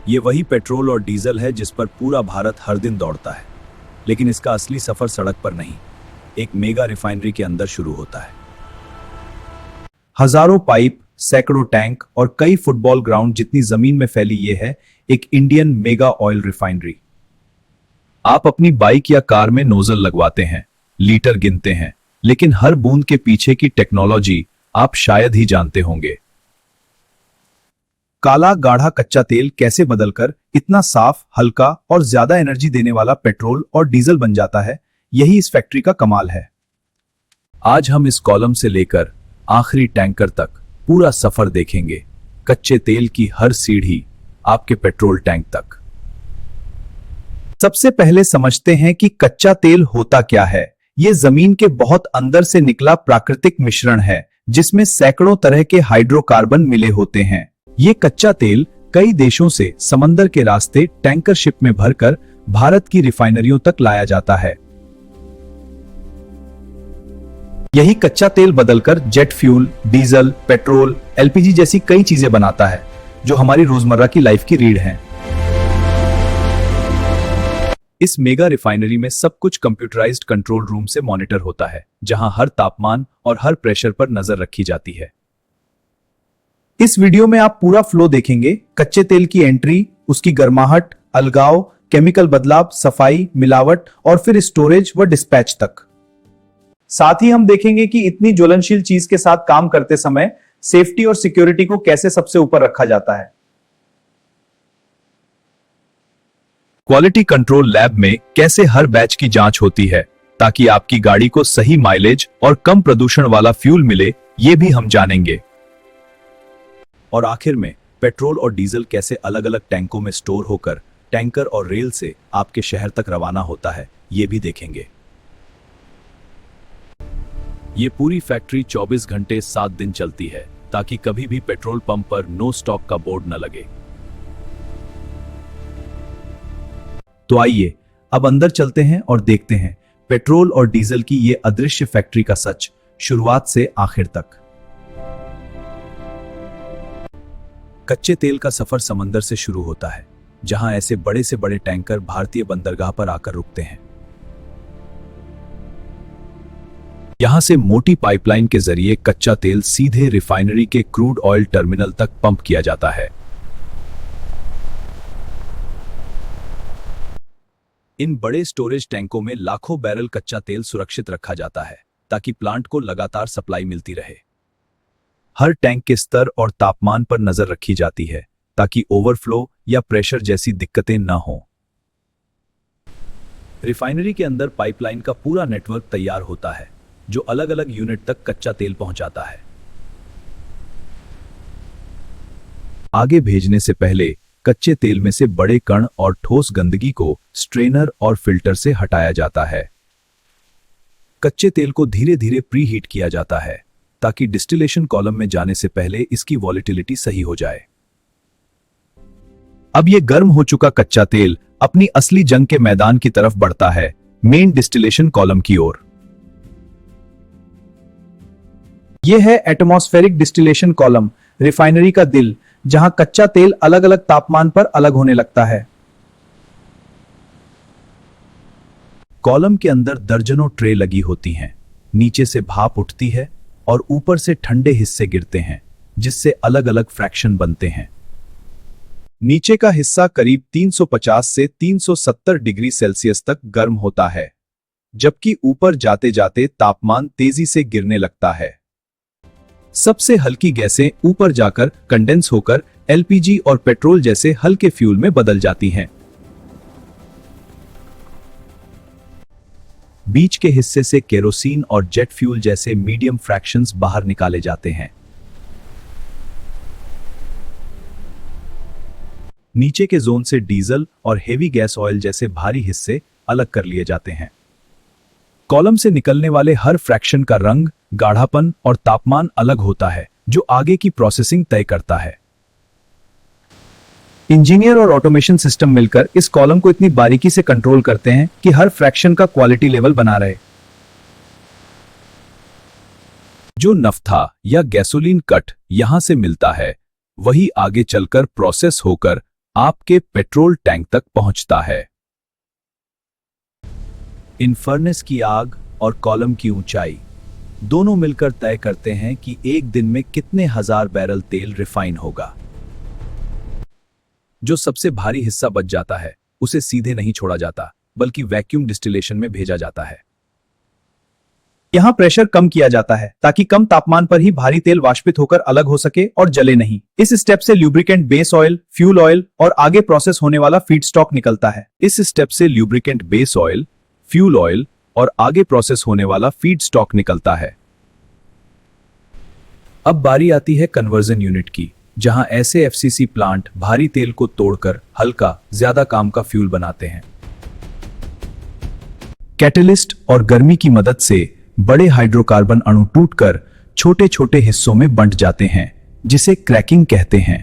ये वही पेट्रोल और डीजल है जिस पर पूरा भारत हर दिन दौड़ता है, लेकिन इसका असली सफर सड़क पर नहीं, एक मेगा रिफाइनरी के अंदर शुरू होता है। हजारों पाइप, सैकड़ों टैंक और कई फुटबॉल ग्राउंड जितनी जमीन में फैली ये है एक इंडियन मेगा ऑयल रिफाइनरी। आप अपनी बाइक या कार में नोजल लगवाते हैं, लीटर गिनते हैं, लेकिन हर बूंद के पीछे की टेक्नोलॉजी आप शायद ही जानते होंगे। काला गाढ़ा कच्चा तेल कैसे बदलकर इतना साफ, हल्का और ज्यादा एनर्जी देने वाला पेट्रोल और डीजल बन जाता है, यही इस फैक्ट्री का कमाल है। आज हम इस कॉलम से लेकर आखिरी टैंकर तक पूरा सफर देखेंगे, कच्चे तेल की हर सीढ़ी आपके पेट्रोल टैंक तक। सबसे पहले समझते हैं कि कच्चा तेल होता क्या है। यह जमीन के बहुत अंदर से निकला प्राकृतिक मिश्रण है जिसमें सैकड़ों तरह के हाइड्रोकार्बन मिले होते हैं। ये कच्चा तेल कई देशों से समंदर के रास्ते टैंकर शिप में भरकर भारत की रिफाइनरियों तक लाया जाता है। यही कच्चा तेल बदलकर jet fuel, diesel, petrol, LPG जैसी कई चीजें बनाता है जो हमारी रोजमर्रा की लाइफ की रीढ़ हैं। इस मेगा रिफाइनरी में सब कुछ कंप्यूटराइज्ड कंट्रोल रूम से मॉनिटर होता है, जहां हर तापमान और हर प्रेशर पर नजर रखी जाती है। इस वीडियो में आप पूरा फ्लो देखेंगे, कच्चे तेल की एंट्री, उसकी गर्माहट, अलगाव, केमिकल बदलाव, सफाई, मिलावट और फिर स्टोरेज व डिस्पैच तक। साथ ही हम देखेंगे कि इतनी ज्वलनशील चीज के साथ काम करते समय सेफ्टी और सिक्योरिटी को कैसे सबसे ऊपर रखा जाता है। क्वालिटी कंट्रोल लैब में कैसे हर बैच की जांच होती है ताकि आपकी गाड़ी को सही माइलेज और कम प्रदूषण वाला फ्यूल मिले, ये भी हम जानेंगे। और आखिर में पेट्रोल और डीजल कैसे अलग अलग टैंकों में स्टोर होकर टैंकर और रेल से आपके शहर तक रवाना होता है, ये भी देखेंगे। ये पूरी फैक्ट्री 24 घंटे 7 दिन चलती है ताकि कभी भी पेट्रोल पंप पर नो स्टॉक का बोर्ड न लगे। तो आइए अब अंदर चलते हैं और देखते हैं पेट्रोल और डीजल की ये अदृश्य फैक्ट्री का सच, शुरुआत से आखिर तक। कच्चे तेल का सफर समंदर से शुरू होता है, जहां ऐसे बड़े से बड़े टैंकर भारतीय बंदरगाह पर आकर रुकते हैं। यहां से मोटी पाइपलाइन के जरिए कच्चा तेल सीधे रिफाइनरी के क्रूड ऑयल टर्मिनल तक पंप किया जाता है। इन बड़े स्टोरेज टैंकों में लाखों बैरल कच्चा तेल सुरक्षित रखा जाता है ताकि प्लांट को लगातार सप्लाई मिलती रहे। हर टैंक के स्तर और तापमान पर नजर रखी जाती है ताकि ओवरफ्लो या प्रेशर जैसी दिक्कतें न हों। रिफाइनरी के अंदर पाइपलाइन का पूरा नेटवर्क तैयार होता है जो अलग अलग यूनिट तक कच्चा तेल पहुंचाता है। आगे भेजने से पहले कच्चे तेल में से बड़े कण और ठोस गंदगी को स्ट्रेनर और फिल्टर से हटाया जाता है। कच्चे तेल को धीरे धीरे प्री हीट किया जाता है ताकि डिस्टिलेशन कॉलम में जाने से पहले इसकी वॉलेटिलिटी सही हो जाए। अब यह गर्म हो चुका कच्चा तेल अपनी असली जंग के मैदान की तरफ बढ़ता है, मेन डिस्टिलेशन कॉलम की ओर। यह है एटमॉस्फेरिक डिस्टिलेशन कॉलम, रिफाइनरी का दिल, जहां कच्चा तेल अलग अलग तापमान पर अलग होने लगता है। कॉलम के अंदर दर्जनों ट्रे लगी होती हैं, नीचे से भाप उठती है और ऊपर से ठंडे हिस्से गिरते हैं जिससे अलग अलग फ्रैक्शन बनते हैं। नीचे का हिस्सा करीब 350 से 370 डिग्री सेल्सियस तक गर्म होता है, जबकि ऊपर जाते जाते तापमान तेजी से गिरने लगता है। सबसे हल्की गैसें ऊपर जाकर कंडेंस होकर एलपीजी और पेट्रोल जैसे हल्के फ्यूल में बदल जाती हैं। बीच के हिस्से से केरोसिन और जेट फ्यूल जैसे मीडियम फ्रैक्शंस बाहर निकाले जाते हैं। नीचे के जोन से डीजल और हेवी गैस ऑयल जैसे भारी हिस्से अलग कर लिए जाते हैं। कॉलम से निकलने वाले हर फ्रैक्शन का रंग, गाढ़ापन और तापमान अलग होता है जो आगे की प्रोसेसिंग तय करता है। इंजीनियर और ऑटोमेशन सिस्टम मिलकर इस कॉलम को इतनी बारीकी से कंट्रोल करते हैं कि हर फ्रैक्शन का क्वालिटी लेवल बना रहे। जो नफ्था या गैसोलीन कट यहां से मिलता है, वही आगे चलकर प्रोसेस होकर आपके पेट्रोल टैंक तक पहुंचता है। इन फर्नेस की आग और कॉलम की ऊंचाई दोनों मिलकर तय करते हैं कि एक दिन में कितने हजार बैरल तेल रिफाइन होगा। जो सबसे भारी हिस्सा बच जाता है उसे सीधे नहीं छोड़ा जाता, बल्कि वैक्यूम डिस्टिलेशन में भेजा जाता है। यहाँ प्रेशर कम किया जाता है ताकि कम तापमान पर ही भारी तेल वाष्पित होकर अलग हो सके और जले नहीं। इस स्टेप से lubricant base oil, fuel oil और आगे प्रोसेस होने वाला फीड स्टॉक निकलता है। इस स्टेप से lubricant base oil, fuel oil और आगे प्रोसेस होने वाला फीड स्टॉक निकलता है। अब बारी आती है कन्वर्जन यूनिट की, जहां ऐसे एफसीसी प्लांट भारी तेल को तोड़कर हल्का, ज्यादा काम का फ्यूल बनाते हैं। कैटलिस्ट और गर्मी की मदद से बड़े हाइड्रोकार्बन अणु टूटकर छोटे छोटे हिस्सों में बंट जाते हैं, जिसे क्रैकिंग कहते हैं।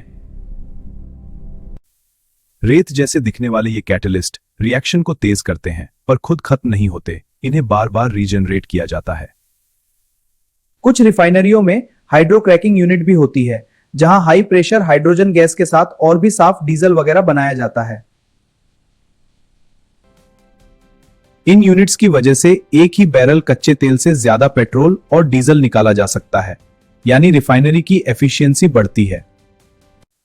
रेत जैसे दिखने वाले ये कैटलिस्ट रिएक्शन को तेज करते हैं, पर खुद खत्म नहीं होते। इन्हें बार बार रीजनरेट किया जाता है। कुछ रिफाइनरियों में हाइड्रोक्रैकिंग यूनिट भी होती है, जहां हाई प्रेशर हाइड्रोजन गैस के साथ और भी साफ डीजल वगैरह बनाया जाता है। इन यूनिट्स की वजह से एक ही बैरल कच्चे तेल से ज्यादा पेट्रोल और डीजल निकाला जा सकता है, यानी रिफाइनरी की एफिशिएंसी बढ़ती है।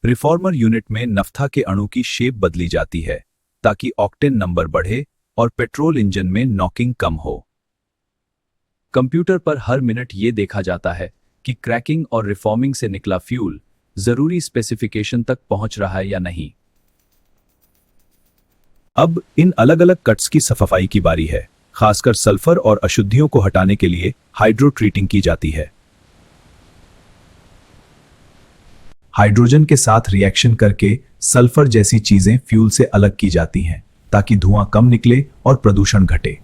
रिफॉर्मर यूनिट में नफ्था के अणु की शेप बदली जाती है ताकि ऑक्टेन नंबर बढ़े और पेट्रोल इंजन में नॉकिंग कम हो। कंप्यूटर पर हर मिनट यह देखा जाता है कि क्रैकिंग और रिफॉर्मिंग से निकला फ्यूल जरूरी स्पेसिफिकेशन तक पहुंच रहा है या नहीं। अब इन अलग अलग कट्स की सफाई की बारी है। खासकर सल्फर और अशुद्धियों को हटाने के लिए हाइड्रो ट्रीटिंग की जाती है। हाइड्रोजन के साथ रिएक्शन करके सल्फर जैसी चीजें फ्यूल से अलग की जाती हैं ताकि धुआं कम निकले और प्रदूषण घटे।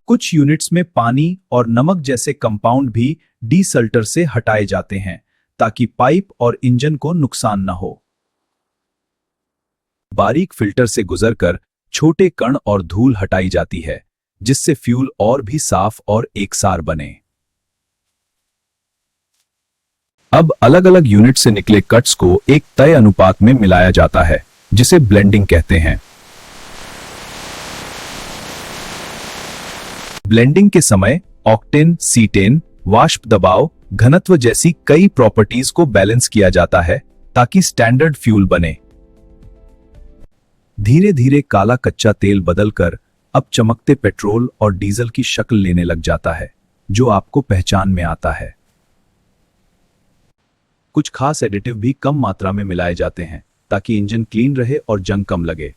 कुछ यूनिट्स में पानी और नमक जैसे कंपाउंड भी डीसल्टर से हटाए जाते हैं ताकि पाइप और इंजन को नुकसान न हो। बारीक फिल्टर से गुजरकर छोटे कण और धूल हटाई जाती है, जिससे फ्यूल और भी साफ और एकसार बने। अब अलग अलग यूनिट से निकले कट्स को एक तय अनुपात में मिलाया जाता है, जिसे ब्लेंडिंग कहते हैं। ब्लेंडिंग के समय ऑक्टेन, सीटेन, वाष्प दबाव, घनत्व जैसी कई प्रॉपर्टीज को बैलेंस किया जाता है ताकि स्टैंडर्ड फ्यूल बने। धीरे धीरे काला कच्चा तेल बदलकर अब चमकते पेट्रोल और डीजल की शक्ल लेने लग जाता है, जो आपको पहचान में आता है। कुछ खास एडिटिव भी कम मात्रा में मिलाए जाते हैं ताकि इंजन क्लीन रहे और जंग कम लगे।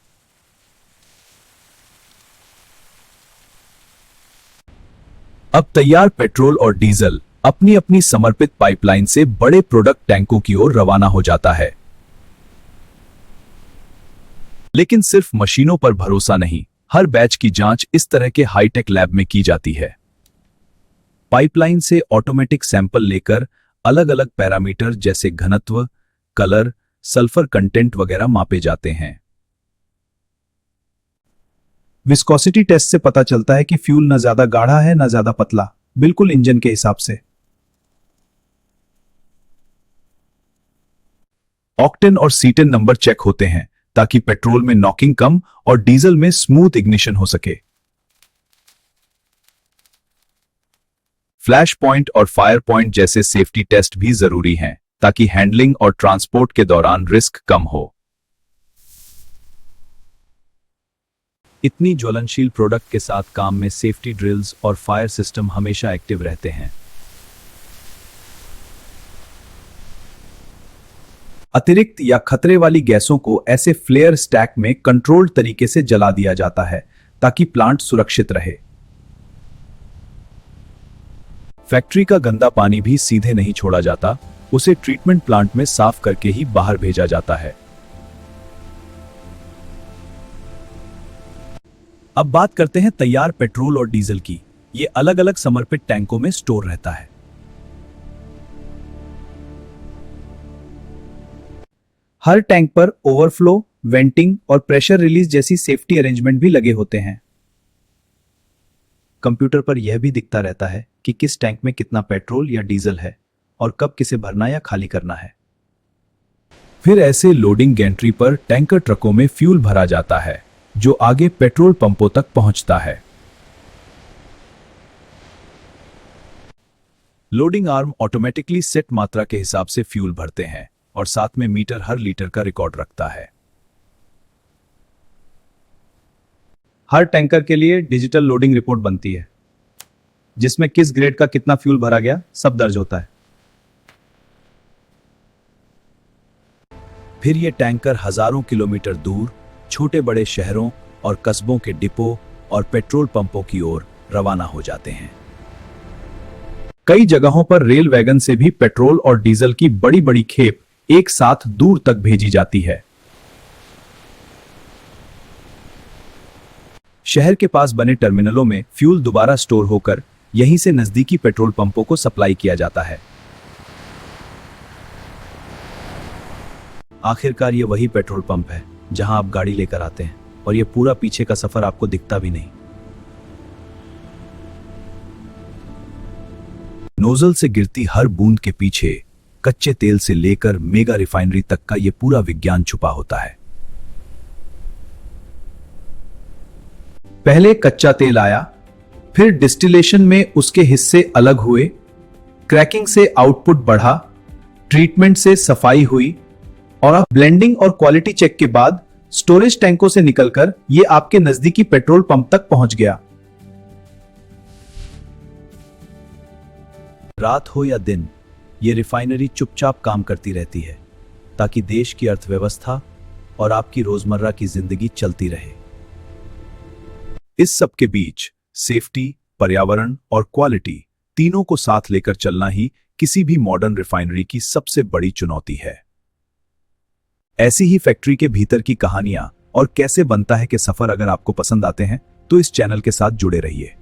अब तैयार पेट्रोल और डीजल अपनी अपनी समर्पित पाइपलाइन से बड़े प्रोडक्ट टैंकों की ओर रवाना हो जाता है। लेकिन सिर्फ मशीनों पर भरोसा नहीं, हर बैच की जांच इस तरह के हाईटेक लैब में की जाती है। पाइपलाइन से ऑटोमेटिक सैंपल लेकर अलग अलग पैरामीटर जैसे घनत्व, कलर, सल्फर कंटेंट वगैरह मापे जाते हैं। विस्कोसिटी टेस्ट से पता चलता है कि फ्यूल न ज्यादा गाढ़ा है न ज्यादा पतला, बिल्कुल इंजन के हिसाब से। ऑक्टेन और सीटेन नंबर चेक होते हैं ताकि पेट्रोल में नॉकिंग कम और डीजल में स्मूथ इग्निशन हो सके। फ्लैश पॉइंट और फायर पॉइंट जैसे सेफ्टी टेस्ट भी जरूरी हैं ताकि हैंडलिंग और ट्रांसपोर्ट के दौरान रिस्क कम हो। इतनी ज्वलनशील प्रोडक्ट के साथ काम में सेफ्टी ड्रिल्स और फायर सिस्टम हमेशा एक्टिव रहते हैं। अतिरिक्त या खतरे वाली गैसों को ऐसे फ्लेयर स्टैक में कंट्रोल्ड तरीके से जला दिया जाता है ताकि प्लांट सुरक्षित रहे। फैक्ट्री का गंदा पानी भी सीधे नहीं छोड़ा जाता, उसे ट्रीटमेंट प्लांट में साफ करके ही बाहर भेजा जाता है। अब बात करते हैं तैयार पेट्रोल और डीजल की। ये अलग अलग समर्पित टैंकों में स्टोर रहता है। हर टैंक पर ओवरफ्लो, वेंटिंग और प्रेशर रिलीज जैसी सेफ्टी अरेंजमेंट भी लगे होते हैं। कंप्यूटर पर यह भी दिखता रहता है कि किस टैंक में कितना पेट्रोल या डीजल है और कब किसे भरना या खाली करना है। फिर ऐसे लोडिंग गैंट्री पर टैंकर ट्रकों में फ्यूल भरा जाता है जो आगे पेट्रोल पंपों तक पहुंचता है। लोडिंग आर्म ऑटोमेटिकली सेट मात्रा के हिसाब से फ्यूल भरते हैं और साथ में मीटर हर लीटर का रिकॉर्ड रखता है। हर टैंकर के लिए डिजिटल लोडिंग रिपोर्ट बनती है जिसमें किस ग्रेड का कितना फ्यूल भरा गया सब दर्ज होता है। फिर ये टैंकर हजारों किलोमीटर दूर छोटे बड़े शहरों और कस्बों के डिपो और पेट्रोल पंपों की ओर रवाना हो जाते हैं। कई जगहों पर रेल वैगन से भी पेट्रोल और डीजल की बड़ी बड़ी खेप एक साथ दूर तक भेजी जाती है। शहर के पास बने टर्मिनलों में फ्यूल दोबारा स्टोर होकर यहीं से नजदीकी पेट्रोल पंपों को सप्लाई किया जाता है। आखिरकार ये वही पेट्रोल पंप है जहां आप गाड़ी लेकर आते हैं और ये पूरा पीछे का सफर आपको दिखता भी नहीं। नोजल से गिरती हर बूंद के पीछे कच्चे तेल से लेकर मेगा रिफाइनरी तक का ये पूरा विज्ञान छुपा होता है। पहले कच्चा तेल आया, फिर डिस्टिलेशन में उसके हिस्से अलग हुए, क्रैकिंग से आउटपुट बढ़ा, ट्रीटमेंट से सफाई हुई और अब ब्लेंडिंग और क्वालिटी चेक के बाद स्टोरेज टैंकों से निकलकर ये आपके नजदीकी पेट्रोल पंप तक पहुंच गया। रात हो या दिन ये रिफाइनरी चुपचाप काम करती रहती है ताकि देश की अर्थव्यवस्था और आपकी रोजमर्रा की जिंदगी चलती रहे। इस सब के बीच सेफ्टी, पर्यावरण और क्वालिटी तीनों को साथ लेकर चलना ही किसी भी मॉडर्न रिफाइनरी की सबसे बड़ी चुनौती है। ऐसी ही फैक्ट्री के भीतर की कहानियां और कैसे बनता है कि सफर अगर आपको पसंद आते हैं तो इस चैनल के साथ जुड़े रहिए।